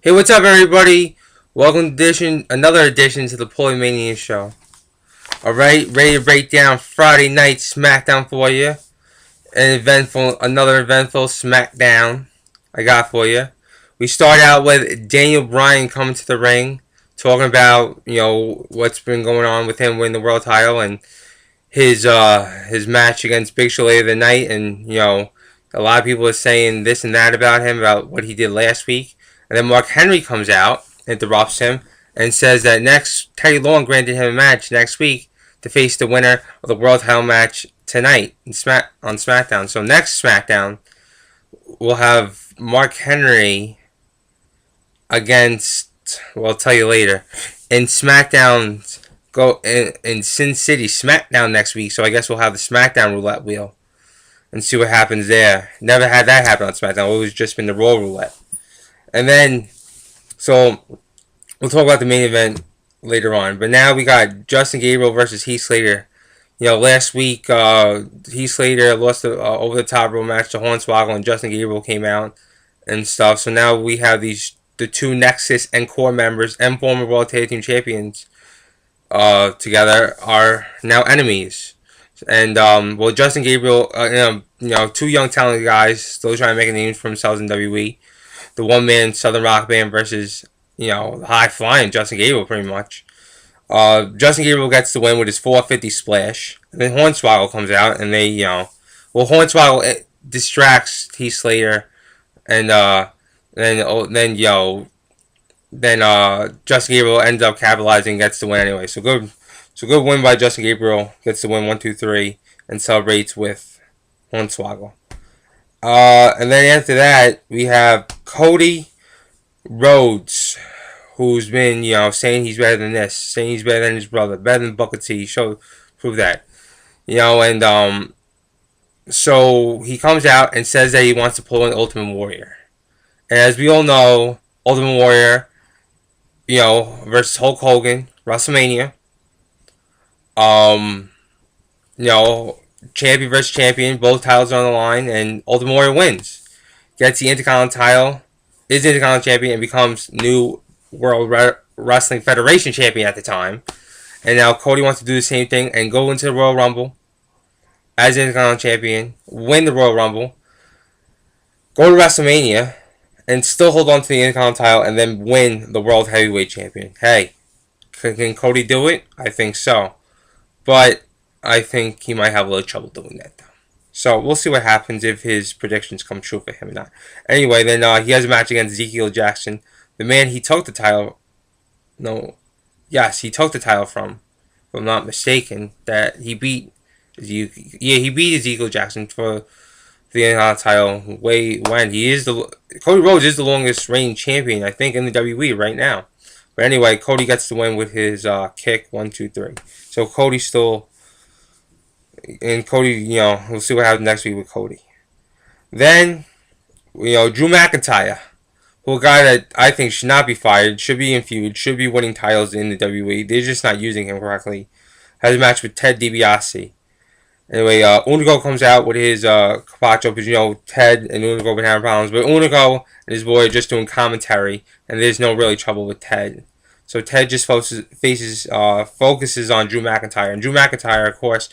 Hey, what's up, everybody? Welcome to another edition to the Paulie Mania Show. All right, ready to break down Friday night SmackDown for you. Another eventful SmackDown I got for you. We start out with Daniel Bryan coming to the ring, talking about what's been going on with him winning the world title and his match against Big Show later the night, and a lot of people are saying this and that about him, about what he did last week. And then Mark Henry comes out, interrupts him, and says that Teddy Long granted him a match next week to face the winner of the world title match tonight on SmackDown. So next SmackDown, we'll have Mark Henry against, well, I'll tell you later, in SmackDown in Sin City SmackDown next week. So I guess we'll have the SmackDown roulette wheel and see what happens there. Never had that happen on SmackDown. It always just been the Raw roulette. And then, so we'll talk about the main event later on. But now we got Justin Gabriel versus Heath Slater. Last week, Heath Slater lost the over-the-top rope match to Hornswoggle, and Justin Gabriel came out and stuff. So now we have the two Nexus and Core members and former World Tag Team Champions together are now enemies. And well, Justin Gabriel, two young talented guys still trying to make a name for themselves in WWE. The one-man Southern Rock Band versus high-flying Justin Gabriel, pretty much. Justin Gabriel gets the win with his 450 splash. And then Hornswoggle comes out, and they Hornswoggle distracts Heath Slater, and then Justin Gabriel ends up capitalizing and gets the win anyway. So good win by Justin Gabriel. Gets the win 1-2-3 and celebrates with Hornswoggle. And then after that, we have Cody Rhodes, who's been, saying he's better than this, saying he's better than his brother, better than Booker T. Prove that. And so he comes out and says that he wants to pull in Ultimate Warrior. And as we all know, Ultimate Warrior, versus Hulk Hogan, WrestleMania. Champion versus champion, both titles are on the line, and Ultimate Warrior wins. Gets the Intercontinental title, is the Intercontinental champion, and becomes new World Wrestling Federation champion at the time. And now Cody wants to do the same thing and go into the Royal Rumble as Intercontinental champion, win the Royal Rumble, go to WrestleMania, and still hold on to the Intercontinental title, and then win the World Heavyweight Champion. Hey, can Cody do it? I think so. But I think he might have a little trouble doing that, though. So we'll see what happens if his predictions come true for him or not. Anyway, then he has a match against Ezekiel Jackson, the man he took the title. He took the title from, if I'm not mistaken. That he beat. He beat Ezekiel Jackson for the title way when Cody Rhodes is the longest reigning champion, I think, in the WWE right now. But anyway, Cody gets the win with his kick 1-2-3. So Cody's still. And Cody, we'll see what happens next week with Cody. Then, Drew McIntyre, who a guy that I think should not be fired, should be in feud, should be winning titles in the WWE. They're just not using him correctly. Has a match with Ted DiBiase. Anyway, Unigo comes out with his capacho, because Ted and Unigo have been having problems. But Unigo and his boy are just doing commentary, and there's no really trouble with Ted. So Ted just focuses on Drew McIntyre. And Drew McIntyre, of course,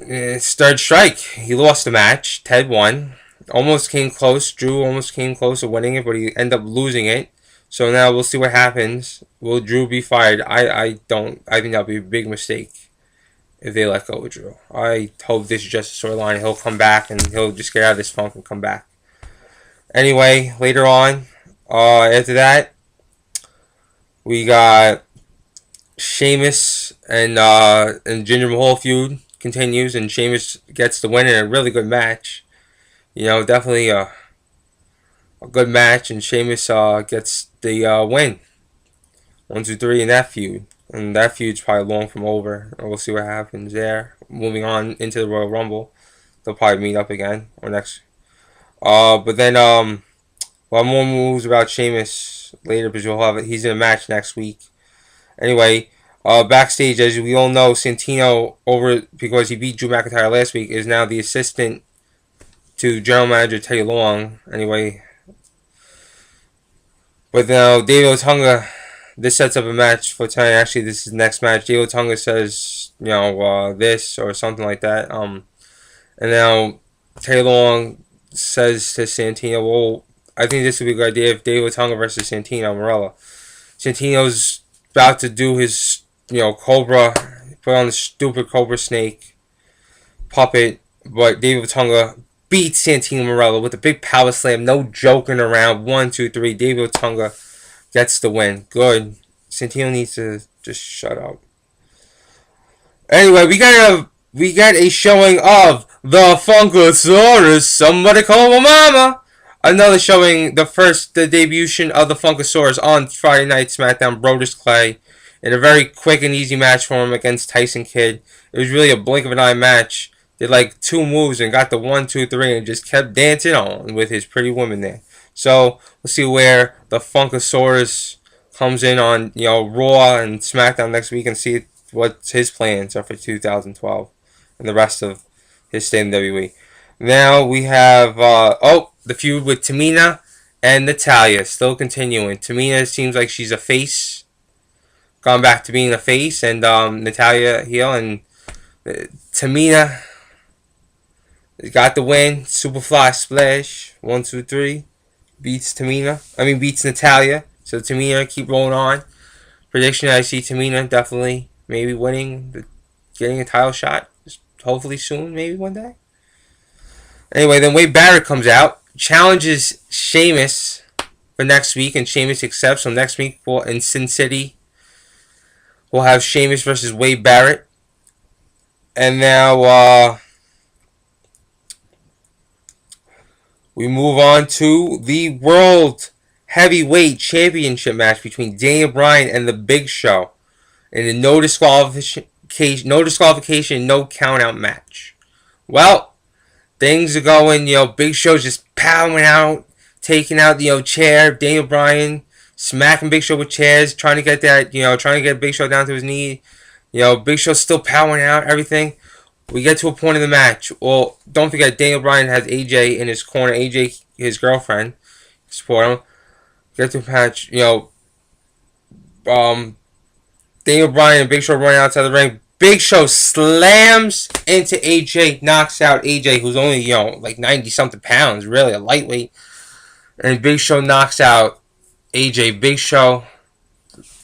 it's third strike. He lost the match. Ted won. Almost came close. Drew almost came close to winning it, but he ended up losing it. So now we'll see what happens. Will Drew be fired? I think that'll be a big mistake if they let go of Drew. I hope this is just a storyline. He'll come back and he'll just get out of this funk and come back. Anyway, later on, after that, we got Sheamus and Jinder Mahal feud continues, and Sheamus gets the win in a really good match. Definitely a good match, and Sheamus gets the win. 1-2-3 in that feud, and that feud's probably long from over. We'll see what happens there. Moving on into the Royal Rumble, they'll probably meet up again or next. But then we'll have more moves about Sheamus later, because he's in a match next week. Anyway, backstage, as we all know, Santino, because he beat Drew McIntyre last week, is now the assistant to General Manager Teddy Long. Anyway, But now David Otunga, this sets up a match for tonight. Actually, this is the next match. David Otunga says, this or something like that. And now Taylor Long says to Santino, well, I think this would be a good idea if David Otunga versus Santino Marella. Santino's about to do his, Cobra, put on the stupid Cobra Snake puppet, but David Otunga beats Santino Marella with a big power slam, no joking around. 1, 2, 3. David Otunga gets the win. Good. Santino needs to just shut up. Anyway, we got a showing of the Funkasaurus. Somebody call my mama. Another showing, the debut of the Funkasaurus on Friday Night SmackDown. Brodus Clay in a very quick and easy match for him against Tyson Kidd. It was really a blink of an eye match. Did like 2 moves and got the 1, 2, 3 and just kept dancing on with his pretty woman there. So we'll see where the Funkasaurus comes in on Raw and SmackDown next week and see what his plans are for 2012 and the rest of his stay in WWE. Now we have the feud with Tamina and Natalya still continuing. Tamina seems like she's a face, gone back to being a face, and Natalya heel, and Tamina got the win. Superfly splash, 1, 2, 3, beats Natalya. So Tamina keep rolling on. Prediction: I see Tamina definitely maybe winning, getting a title shot, hopefully soon, maybe one day. Anyway, then Wade Barrett comes out, challenges Sheamus for next week, and Sheamus accepts. So next week in Sin City, we'll have Sheamus versus Wade Barrett. And now we move on to the World Heavyweight Championship match between Daniel Bryan and the Big Show in a no disqualification, no count out match. Well, things are going, Big Show's just powering out, taking out the chair. Daniel Bryan smacking Big Show with chairs, trying to get Big Show down to his knee. Big Show's still powering out everything. We get to a point in the match. Well, don't forget, Daniel Bryan has AJ in his corner. AJ, his girlfriend, support him. Get to a match. Daniel Bryan and Big Show running outside the ring. Big Show slams into AJ, knocks out AJ, who's only, like 90-something pounds, really, a lightweight. And Big Show knocks out AJ. Big Show,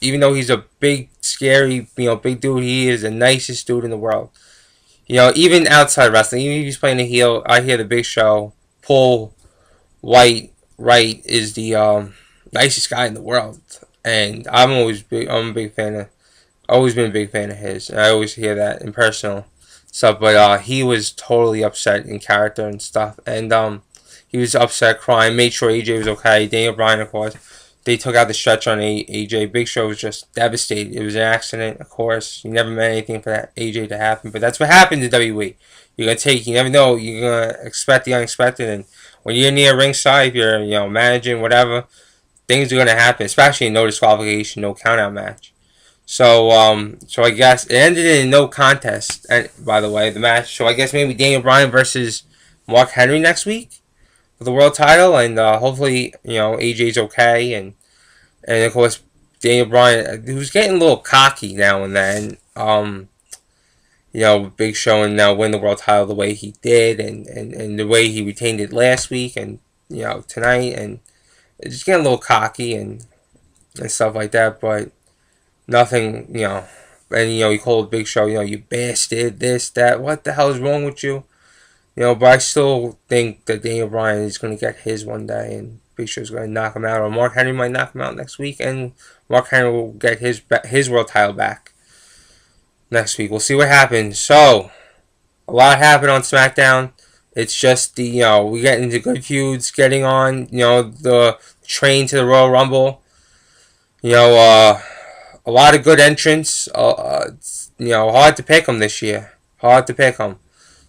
even though he's a big, scary, big dude, he is the nicest dude in the world. Even outside wrestling, even if he's playing a heel, I hear the Big Show, Paul White, is the nicest guy in the world. And I'm a big fan of, always been a big fan of his. I always hear that in personal stuff, but he was totally upset in character and stuff, and he was upset, crying, made sure AJ was okay. Daniel Bryan, of course, they took out the stretch on AJ. Big Show was just devastated. It was an accident, of course. You never meant anything for that AJ to happen, but that's what happened to WWE. You never know. You're gonna expect the unexpected, and when you're near ringside, if you're managing whatever, things are gonna happen, especially in no disqualification, no countout match. So I guess it ended in no contest. And by the way, the match. So I guess maybe Daniel Bryan versus Mark Henry next week for the world title, and hopefully AJ's okay, and of course Daniel Bryan, who's getting a little cocky now and then. Big Show and now win the world title the way he did, and the way he retained it last week, and tonight, and just getting a little cocky and stuff like that, but. Nothing, and he called Big Show, you bastard, this, that, what the hell is wrong with you? But I still think that Daniel Bryan is going to get his one day, and Big Show's going to knock him out, or Mark Henry might knock him out next week, and Mark Henry will get his world title back next week. We'll see what happens. So, a lot happened on SmackDown. It's just we get into good feuds, getting on, the train to the Royal Rumble. A lot of good entrants. Hard to pick them this year. Hard to pick them.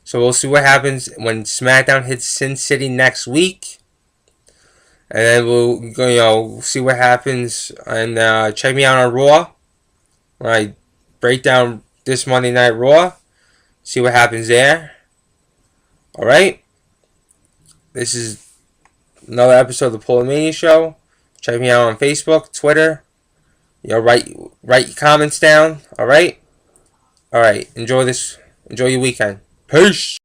So we'll see what happens when SmackDown hits Sin City next week. And then we'll see what happens. And check me out on Raw. When I break down this Monday Night Raw. See what happens there. Alright. This is another episode of the Paulie Show. Check me out on Facebook, Twitter. Write your comments down. All right. Enjoy your weekend. Peace.